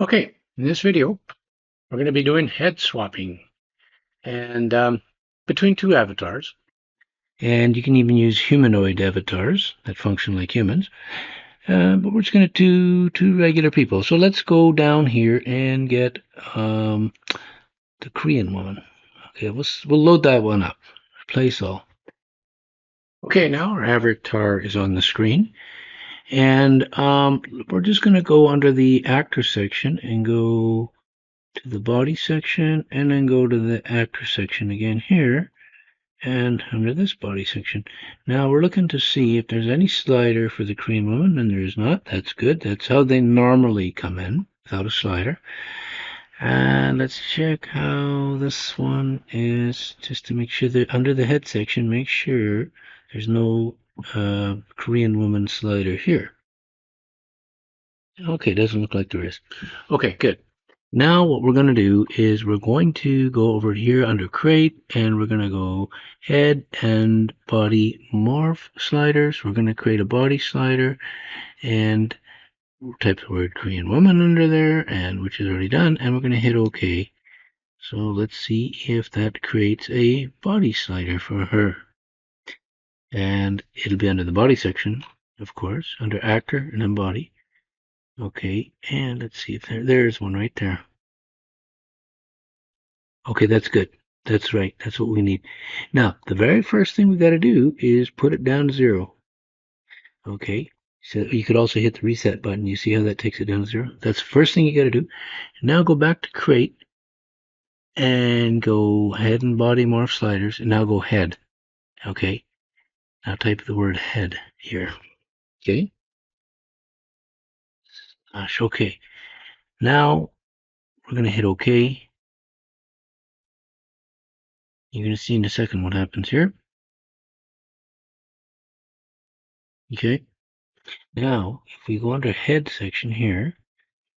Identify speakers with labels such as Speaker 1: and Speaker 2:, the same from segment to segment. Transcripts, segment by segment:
Speaker 1: Okay, in this video, we're going to be doing head swapping and between two avatars. And you can even use humanoid avatars that function like humans. But we're just going to do two regular people. So let's go down here and get the Korean woman. Okay, we'll load that one up. Replace all. Okay, now our avatar is on the screen. And we're just going to go under the actor section and go to the body section and then go to the actor section again here and under this body section. Now we're looking to see if there's any slider for the Korean woman, and there is not. That's good. That's how they normally come in, without a slider. And let's check how this one is, just to make sure that under the head section, make sure there's no Korean woman slider here. Okay, doesn't look like there is. Okay, good. Now what we're going to do is we're going to go over here under create and we're going to go head and body morph sliders. We're going to create a body slider and type the word Korean woman under there, and which is already done, and we're going to hit OK. So let's see if that creates a body slider for her. And it'll be under the body section, of course, under actor and then body. Okay, and let's see if there's one right there. Okay, that's good. That's right. That's what we need. Now, the very first thing we got to do is put it down to 0. Okay. So you could also hit the reset button. You see how that takes it down to 0? That's the first thing you got to do. Now go back to create and go head and body morph sliders, and now go head. Okay. Now type the word head here. Okay. Gosh, okay. Now we're going to hit OK. You're going to see in a second what happens here. Okay. Now, if we go under head section here,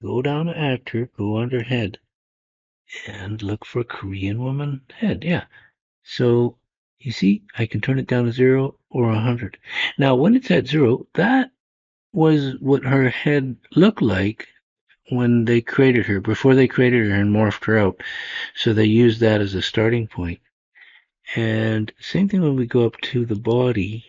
Speaker 1: go down to actor, go under head, and look for Korean woman head. Yeah. So you see, I can turn it down to 0 or 100. Now, when it's at 0, that was what her head looked like when they created her, before they created her and morphed her out. So they used that as a starting point. And same thing when we go up to the body.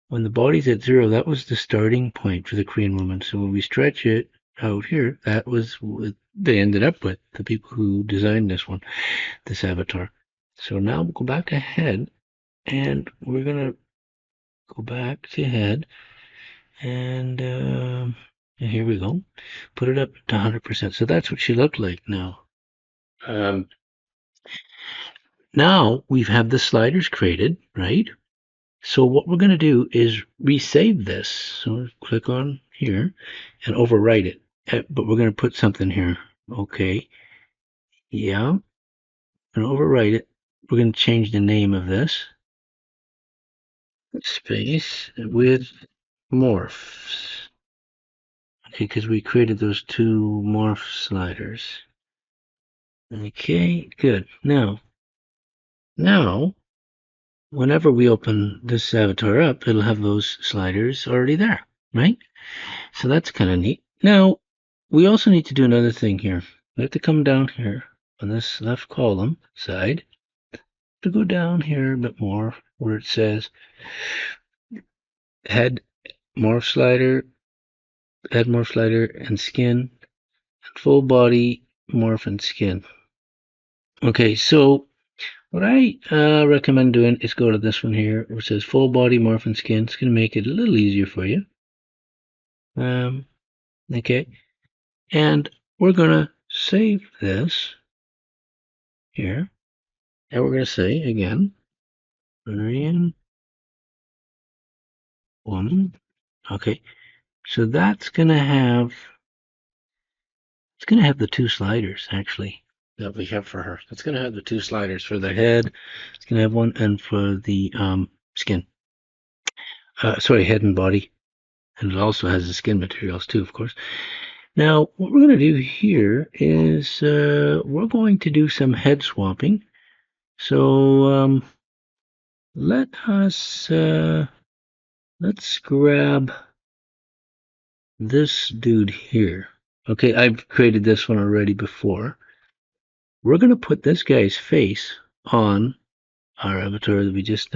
Speaker 1: When the body's at 0, that was the starting point for the Korean woman. So when we stretch it out here, that was what they ended up with, the people who designed this one, this avatar. So now we'll go back to head, and we're going to go back to head, and here we go. Put it up to 100%. So that's what she looked like now. Now we've had the sliders created, right? So what we're going to do is resave this. So click on here and overwrite it. But we're going to put something here. Okay. Yeah. I'm going to overwrite it. We're going to change the name of this. Space with morphs. Okay, because we created those two morph sliders. Okay, good. Now, whenever we open this avatar up, it'll have those sliders already there, right? So that's kind of neat. Now, we also need to do another thing here. We have to come down here on this left column side to go down here a bit more where it says head morph slider, and skin, and full body morph and skin. Okay, so what I recommend doing is go to this one here where it says full body morph and skin. It's going to make it a little easier for you. Okay, and we're going to save this here, and we're going to say again, Korean woman. Okay, so that's going to have, it's going to have the two sliders actually that we have for her. It's going to have the two sliders for the head. It's going to have one, and for the skin. Sorry, head and body. And it also has the skin materials too, of course. Now, what we're going to do here is we're going to do some head swapping. So let us let's grab this dude here. Okay, I've created this one already before. We're going to put this guy's face on our avatar that we just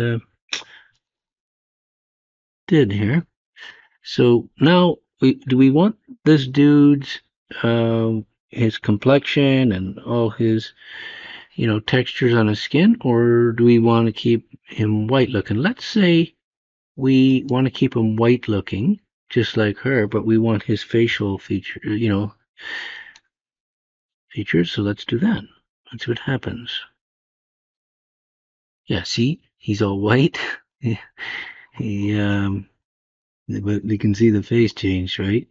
Speaker 1: did here. So now, do we want this dude's his complexion and all his textures on his skin, or do we want to keep him white looking? Let's say we want to keep him white looking, just like her, but we want his facial features. So let's do that. Let's see what happens. Yeah, see, he's all white. he but you can see the face change, right?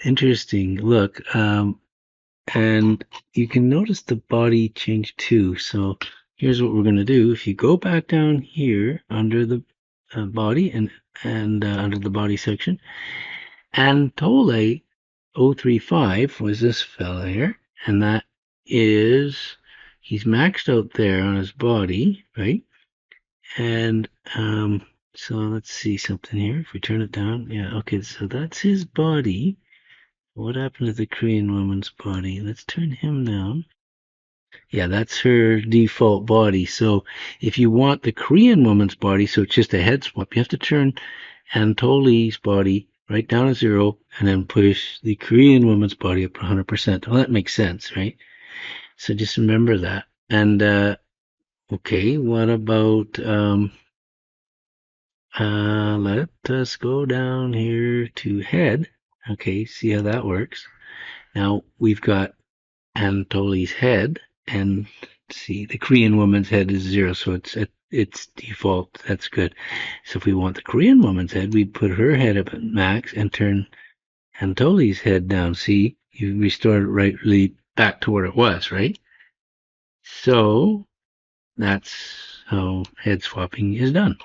Speaker 1: Interesting. Look, and you can notice the body change too. So here's what we're going to do. If you go back down here under the body and under the body section, Antole 035 was this fella here, and that is he's maxed out there on his body, right? And so let's see something here. If we turn it down, yeah, okay, so that's his body. What happened to the Korean woman's body? Let's turn him down. Yeah, that's her default body. So if you want the Korean woman's body, so it's just a head swap, you have to turn Anatoly's body right down to 0 and then push the Korean woman's body up to 100%. Well, that makes sense, right? So just remember that. And okay, what about let us go down here to head. Okay, see how that works. Now we've got Anatoly's head, and see the Korean woman's head is 0, so it's default. That's good. So if we want the Korean woman's head, we'd put her head up at max and turn Anatoly's head down. See, you restored it rightly back to where it was, right? So that's how head swapping is done.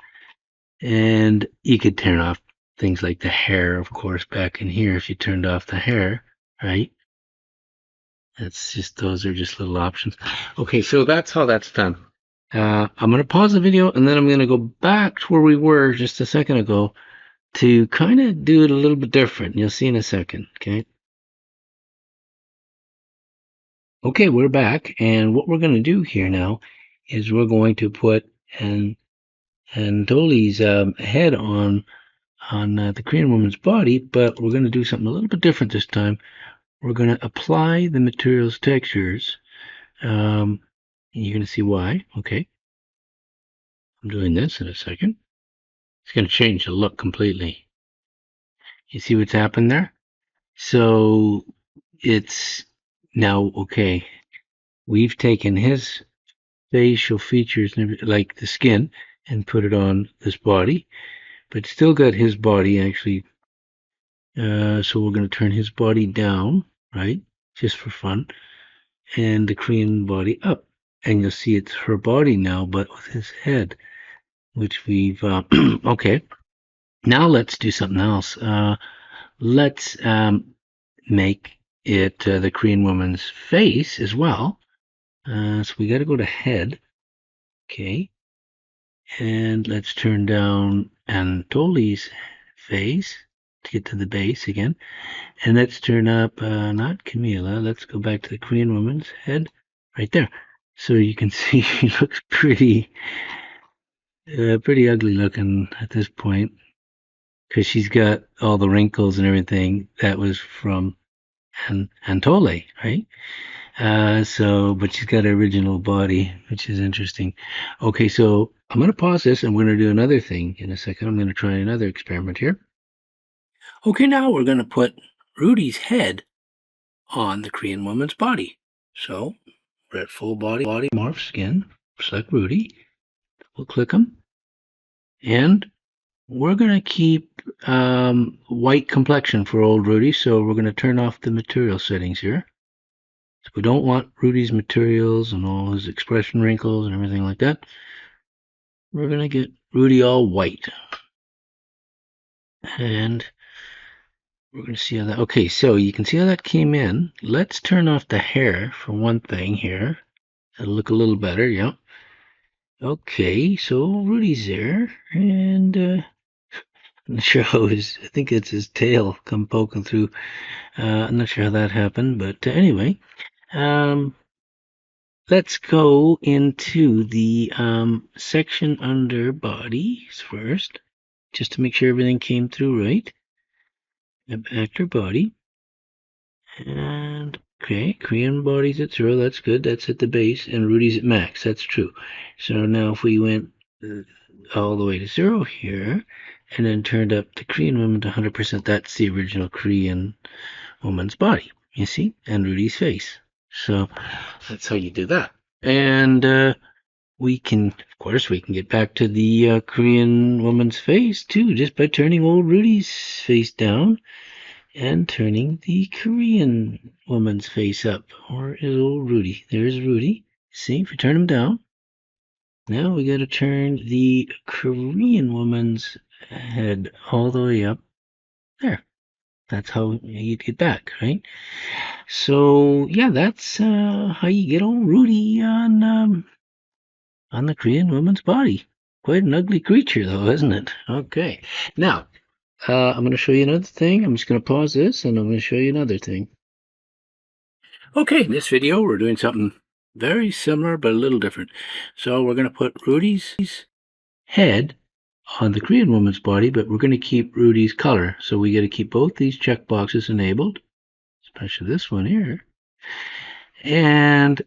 Speaker 1: And you could turn off things like the hair, of course, back in here if you turned off the hair, right? That's just, those are just little options. Okay, so that's how that's done. I'm going to pause the video and then I'm going to go back to where we were just a second ago to kind of do it a little bit different. You'll see in a second, okay? Okay, we're back, and what we're going to do here now is we're going to put Dolly's head on the Korean woman's body, but we're going to do something a little bit different this time. We're going to apply the material's textures. You're going to see why. Okay, I'm doing this in a second. It's going to change the look completely. You see what's happened there? So it's now okay. We've taken his facial features, like the skin, and put it on this body, but still got his body actually. So we're going to turn his body down, right? Just for fun. And the Korean body up. And you'll see it's her body now, but with his head, which we've, okay. Now let's do something else. Let's make it the Korean woman's face as well. So we got to go to head. Okay. And let's turn down Anatoly's face to get to the base again. And let's turn up, not Camila, let's go back to the Korean woman's head right there. So you can see she looks pretty ugly looking at this point because she's got all the wrinkles and everything that was from Anatoly, right? But she's got her original body, which is interesting. Okay, so I'm going to pause this and we're going to do another thing in a second. I'm going to try another experiment here. Okay, now we're going to put Rudy's head on the Korean woman's body. So we're at full body morph skin. Select Rudy. We'll click him. And we're going to keep white complexion for old Rudy. So we're going to turn off the material settings here. So we don't want Rudy's materials and all his expression wrinkles and everything like that. We're going to get Rudy all white. And we're going to see how that, okay, so you can see how that came in. Let's turn off the hair for one thing here. It'll look a little better, yeah. Okay, so Rudy's there. And I'm not sure how I think it's his tail come poking through. I'm not sure how that happened, but anyway, let's go into the section under bodies first, just to make sure everything came through right. Actor body. And okay, Korean body's at 0, that's good. That's at the base, and Rudy's at max. That's true. So now if we went all the way to 0 here, and then turned up the Korean woman to 100%, that's the original Korean woman's body, you see, and Rudy's face. So that's how you do that. And we can, of course, we can get back to the Korean woman's face too, just by turning old Rudy's face down and turning the Korean woman's face up. Or is old Rudy? There's Rudy. See, if we turn him down, now we got to turn the Korean woman's head all the way up there. That's how you get back, right? So yeah, that's how you get old Rudy on the Korean woman's body. Quite an ugly creature, though, isn't it? Okay. Now, I'm going to show you another thing. I'm just going to pause this, and I'm going to show you another thing. Okay, in this video, we're doing something very similar, but a little different. So we're going to put Rudy's head on the Korean woman's body, but we're going to keep Rudy's color. So we got to keep both these check boxes enabled, especially this one here. And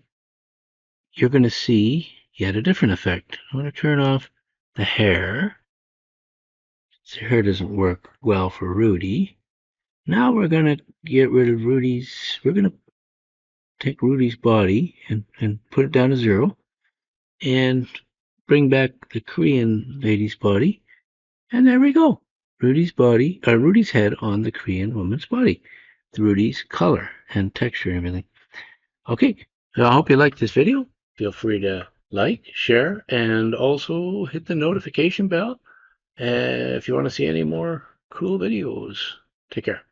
Speaker 1: you're going to see yet a different effect. I'm going to turn off the hair. The hair doesn't work well for Rudy. Now we're going to get rid of we're going to take Rudy's body and put it down to 0 and bring back the Korean lady's body. And there we go. Rudy's head on the Korean woman's body. Rudy's color and texture and everything. Okay, so I hope you liked this video. Feel free to like, share, and also hit the notification bell if you want to see any more cool videos. Take care.